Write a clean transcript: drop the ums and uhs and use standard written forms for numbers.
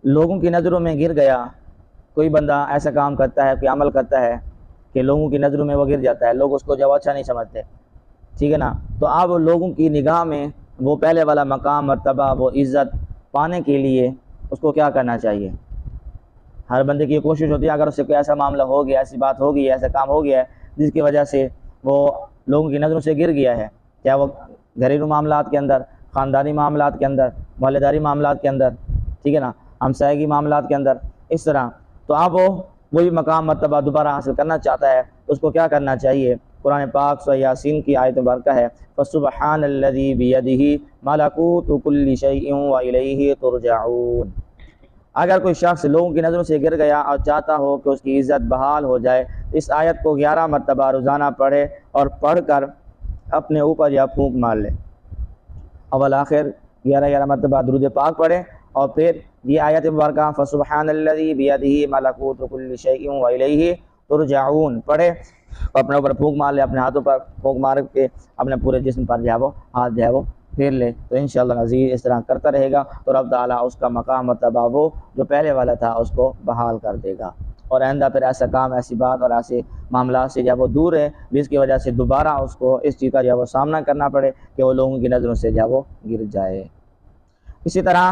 لوگوں کی نظروں میں گر گیا، کوئی بندہ ایسا کام کرتا ہے، کوئی عمل کرتا ہے کہ لوگوں کی نظروں میں وہ گر جاتا ہے، لوگ اس کو جو اچھا نہیں سمجھتے، ٹھیک ہے نا، تو اب لوگوں کی نگاہ میں وہ پہلے والا مقام، مرتبہ، وہ عزت پانے کے لیے اس کو کیا کرنا چاہیے؟ ہر بندے کی یہ کوشش ہوتی ہے اگر اس سے کوئی ایسا معاملہ ہو گیا، ایسی بات ہو گئی ہے، ایسا کام ہو گیا ہے جس کی وجہ سے وہ لوگوں کی نظروں سے گر گیا ہے، کیا وہ گھریلو معاملات کے اندر، خاندانی معاملات کے اندر، محلے داری معاملات کے اندر، ٹھیک ہے نا، ہمسائیگی معاملات کے اندر، اس طرح، تو اب وہ وہی مقام مرتبہ دوبارہ حاصل کرنا چاہتا ہے، اس کو کیا کرنا چاہیے؟ قرآن پاک سورہ یاسین کی آیت مبارکہ ہے فَسُبْحَانَ الَّذِي بِيَدِهِ مَلَكُوتُ كُلِّ شَيْءٍ وَإِلَيْهِ تُرْجَعُونَ۔ اگر کوئی شخص لوگوں کی نظروں سے گر گیا اور چاہتا ہو کہ اس کی عزت بحال ہو جائے، اس آیت کو 11 مرتبہ روزانہ پڑھے اور پڑھ کر اپنے اوپر یا پھونک مار لے، اول آخر 11 مرتبہ درود پاک پڑھے، اور پھر یہ آیت مبارکہ فَسُبْحَانَ الَّذِي بِيَدِهِ مَلَكُوتُ كُلِّ شَيْءٍ وَإِلَيْهِ تُرْجَعُونَ پڑھے، اور اپنے اوپر پھونک مار لے، اپنے ہاتھوں پر پھونک مار کے اپنے پورے جسم پر جو ہے وہ ہاتھ جو ہے وہ پھیر لے، تو انشاءاللہ عزیز اس طرح کرتا رہے گا تو رب تعالیٰ اس کا مقام مرتبہ وہ جو پہلے والا تھا اس کو بحال کر دے گا، اور آئندہ پھر ایسا کام، ایسی بات اور ایسے معاملات سے جب وہ دور ہے جس کی وجہ سے دوبارہ اس کو اس چیز کا جو ہے وہ سامنا کرنا پڑے کہ وہ لوگوں کی نظروں سے جو ہے وہ گر جائے۔ اسی طرح